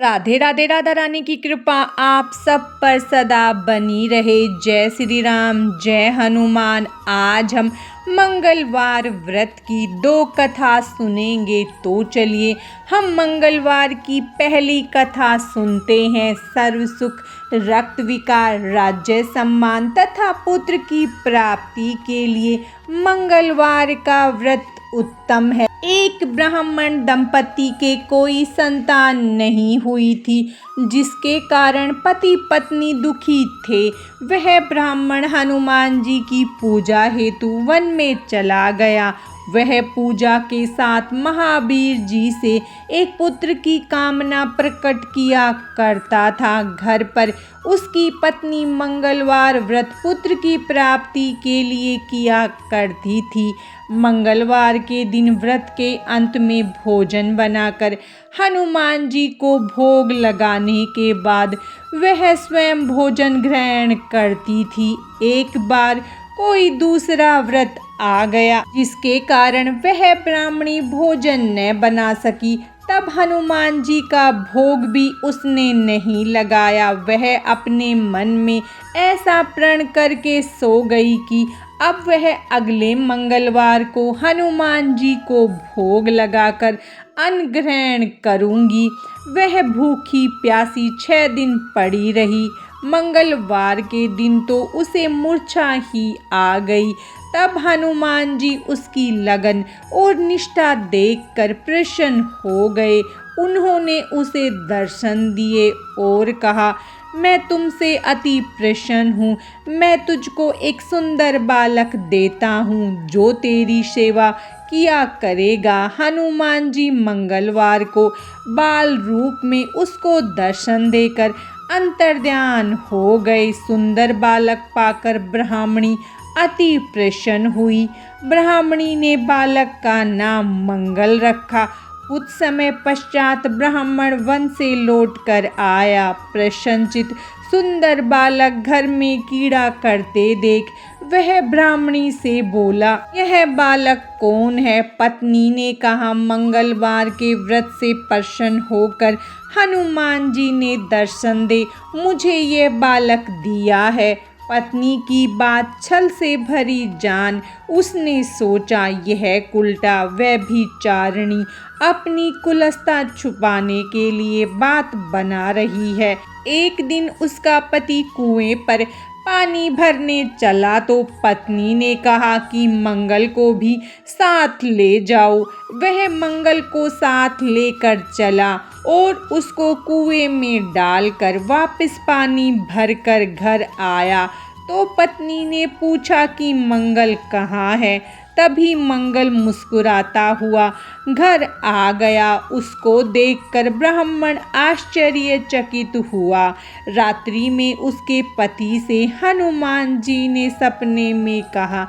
राधे राधे। राधा रानी की कृपा आप सब पर सदा बनी रहे। जय श्री राम, जय हनुमान। आज हम मंगलवार व्रत की 2 कथा सुनेंगे। तो चलिए हम मंगलवार की पहली कथा सुनते हैं। सर्व सुख, रक्त विकार, राज्य सम्मान तथा पुत्र की प्राप्ति के लिए मंगलवार का व्रत उत्तम है। एक ब्राह्मण दंपति के कोई संतान नहीं हुई थी, जिसके कारण पति पत्नी दुखी थे। वह ब्राह्मण हनुमान जी की पूजा हेतु वन में चला गया। वह पूजा के साथ महावीर जी से एक पुत्र की कामना प्रकट किया करता था। घर पर उसकी पत्नी मंगलवार व्रत पुत्र की प्राप्ति के लिए किया करती थी। मंगलवार के दिन व्रत के अंत में भोजन बनाकर हनुमान जी को भोग लगाने के बाद वह स्वयं भोजन ग्रहण करती थी। एक बार कोई दूसरा व्रत आ गया, जिसके कारण वह ब्राह्मणी भोजन न बना सकी। तब हनुमान जी का भोग भी उसने नहीं लगाया। वह अपने मन में ऐसा प्रण करके सो गई कि अब वह अगले मंगलवार को हनुमान जी को भोग लगाकर अन्न ग्रहण करूंगी। वह भूखी प्यासी 6 दिन पड़ी रही। मंगलवार के दिन तो उसे मूर्छा ही आ गई। तब हनुमान जी उसकी लगन और निष्ठा देखकर प्रसन्न हो गए। उन्होंने उसे दर्शन दिए और कहा, मैं तुमसे अति प्रसन्न हूँ। मैं तुझको एक सुंदर बालक देता हूँ जो तेरी सेवा किया करेगा। हनुमान जी मंगलवार को बाल रूप में उसको दर्शन देकर अंतर्ध्यान हो गए। सुंदर बालक पाकर ब्राह्मणी अति प्रसन्न हुई। ब्राह्मणी ने बालक का नाम मंगल रखा। कुछ समय पश्चात ब्राह्मण वन से लौटकर आया। प्रसन्नचित्त सुंदर बालक घर में कीड़ा करते देख वह ब्राह्मणी से बोला, यह बालक कौन है? पत्नी ने कहा, मंगलवार के व्रत से प्रसन्न होकर हनुमान जी ने दर्शन दे मुझे यह बालक दिया है। पत्नी की बात छल से भरी जान उसने सोचा, यह उल्टा व्यभिचारिणी अपनी कुलस्ता छुपाने के लिए बात बना रही है। एक दिन उसका पति कुएं पर पानी भरने चला तो पत्नी ने कहा कि मंगल को भी साथ ले जाओ। वह मंगल को साथ लेकर चला और उसको कुएं में डालकर वापस पानी भरकर घर आया। तो पत्नी ने पूछा कि मंगल कहाँ है? तभी मंगल मुस्कुराता हुआ घर आ गया। उसको देखकर ब्राह्मण आश्चर्यचकित हुआ। रात्रि में उसके पति से हनुमान जी ने सपने में कहा,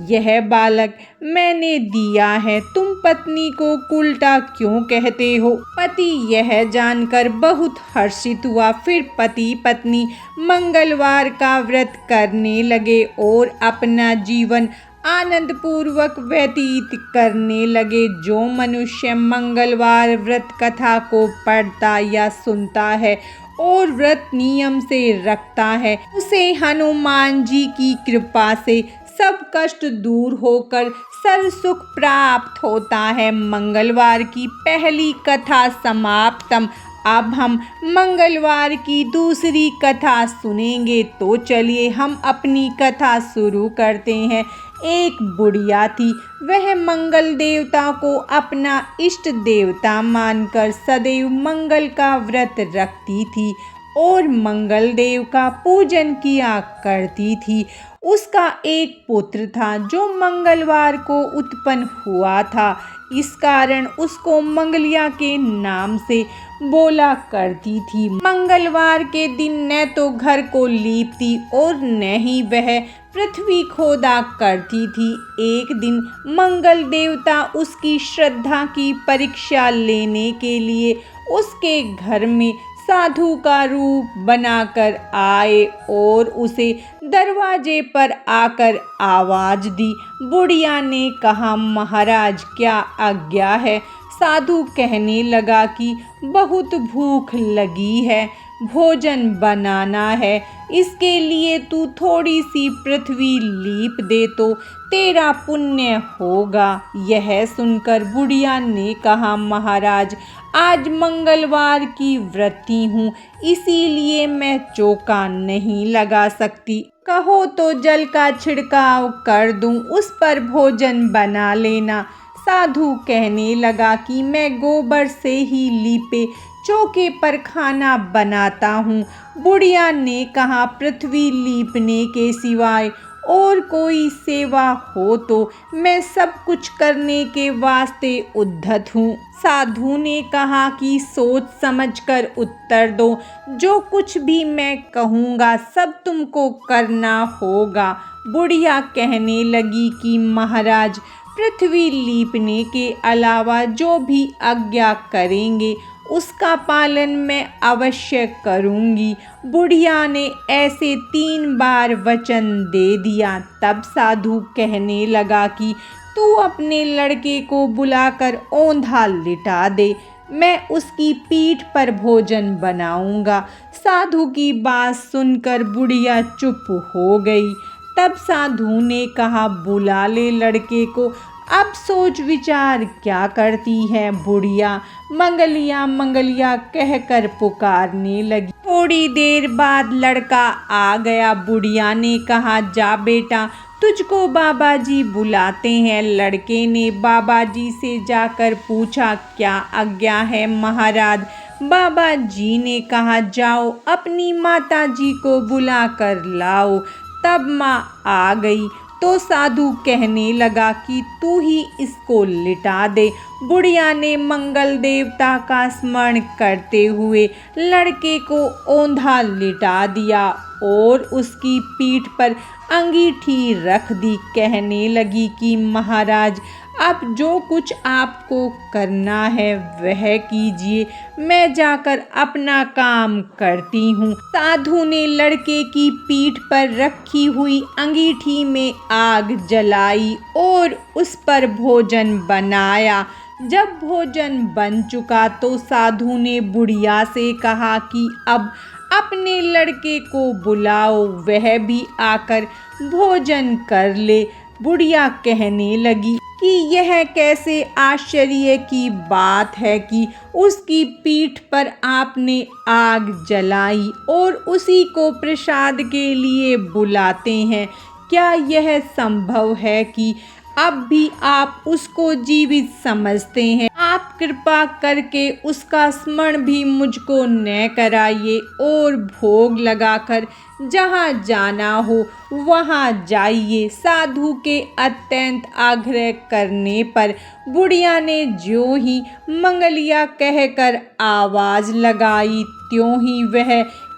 यह बालक मैंने दिया है, तुम पत्नी को उल्टा क्यों कहते हो? पति यह जानकर बहुत हर्षित हुआ। फिर पति पत्नी मंगलवार का व्रत करने लगे और अपना जीवन आनंद पूर्वक व्यतीत करने लगे। जो मनुष्य मंगलवार व्रत कथा को पढ़ता या सुनता है और व्रत नियम से रखता है, उसे हनुमान जी की कृपा से सब कष्ट दूर होकर सर्व सुख प्राप्त होता है। मंगलवार की पहली कथा समाप्तम। अब हम मंगलवार की दूसरी कथा सुनेंगे। तो चलिए हम अपनी कथा शुरू करते हैं। एक बुढ़िया थी। वह मंगल देवता को अपना इष्ट देवता मानकर सदैव मंगल का व्रत रखती थी और मंगल देव का पूजन किया करती थी। उसका एक पुत्र था जो मंगलवार को उत्पन्न हुआ था। इस कारण उसको मंगलिया के नाम से बोला करती थी। मंगलवार के दिन न तो घर को लीपती और न ही वह पृथ्वी खोदा करती थी। एक दिन मंगल देवता उसकी श्रद्धा की परीक्षा लेने के लिए उसके घर में साधु का रूप बनाकर आए और उसे दरवाजे पर आकर आवाज दी। बुढ़िया ने कहा, महाराज क्या आज्ञा है? साधु कहने लगा कि बहुत भूख लगी है, भोजन बनाना है। इसके लिए तू थोड़ी सी पृथ्वी लीप दे तो तेरा पुण्य होगा। यह सुनकर बुढ़िया ने कहा, महाराज, आज मंगलवार की व्रती हूँ, इसीलिए मैं चौका नहीं लगा सकती। कहो तो जल का छिड़काव कर दूं, उस पर भोजन बना लेना। साधु कहने लगा कि मैं गोबर से ही लीपे चौके पर खाना बनाता हूँ। बुढ़िया ने कहा, पृथ्वी लीपने के सिवाय और कोई सेवा हो तो मैं सब कुछ करने के वास्ते उद्यत हूँ। साधु ने कहा कि सोच समझकर उत्तर दो, जो कुछ भी मैं कहूँगा सब तुमको करना होगा। बुढ़िया कहने लगी कि महाराज, पृथ्वी लीपने के अलावा जो भी आज्ञा करेंगे उसका पालन मैं अवश्य करूंगी। बुढ़िया ने ऐसे 3 बार वचन दे दिया। तब साधु कहने लगा कि तू अपने लड़के को बुलाकर औंधा लिटा दे, मैं उसकी पीठ पर भोजन बनाऊंगा। साधु की बात सुनकर बुढ़िया चुप हो गई। तब साधु ने कहा, बुला ले लड़के को। अब सोच विचार क्या करती है बुढ़िया। मंगलिया मंगलिया कहकर पुकारने लगी। थोड़ी देर बाद लड़का आ गया। बुढ़िया ने कहा, जा बेटा, तुझको बाबा जी बुलाते हैं। लड़के ने बाबा जी से जाकर पूछा, क्या आज्ञा है महाराज। बाबा जी ने कहा, जाओ अपनी माता जी को बुला कर लाओ। तब माँ आ गई तो साधु कहने लगा कि तू ही इसको लिटा दे। बुढ़िया ने मंगल देवता का स्मरण करते हुए लड़के को औंधा लिटा दिया और उसकी पीठ पर अंगीठी रख दी। कहने लगी कि महाराज, अब जो कुछ आपको करना है वह कीजिए, मैं जाकर अपना काम करती हूँ। साधु ने लड़के की पीठ पर रखी हुई अंगीठी में आग जलाई और उस पर भोजन बनाया। जब भोजन बन चुका तो साधु ने बुढ़िया से कहा कि अब अपने लड़के को बुलाओ, वह भी आकर भोजन कर ले। बुढ़िया कहने लगी कि यह कैसे आश्चर्य की बात है कि उसकी पीठ पर आपने आग जलाई और उसी को प्रसाद के लिए बुलाते हैं। क्या यह संभव है कि अब भी आप उसको जीवित समझते हैं? आप कृपा करके उसका स्मरण भी मुझको न कराइए और भोग लगाकर जहाँ जाना हो वहाँ जाइए। साधु के अत्यंत आग्रह करने पर बुढ़िया ने ज्यों ही मंगलिया कहकर आवाज लगाई, त्यों ही वह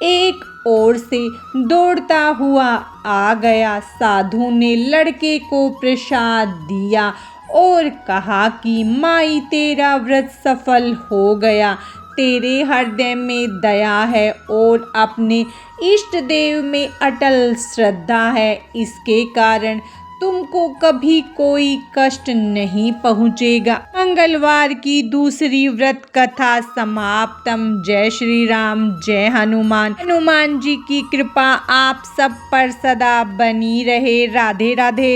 एक ओर से दौड़ता हुआ आ गया। साधु ने लड़के को प्रसाद दिया और कहा कि माई, तेरा व्रत सफल हो गया। तेरे हृदय में दया है और अपने इष्ट देव में अटल श्रद्धा है, इसके कारण तुमको कभी कोई कष्ट नहीं पहुँचेगा। मंगलवार की दूसरी व्रत कथा समाप्तम। जय श्री राम, जय हनुमान। हनुमान जी की कृपा आप सब पर सदा बनी रहे। राधे राधे।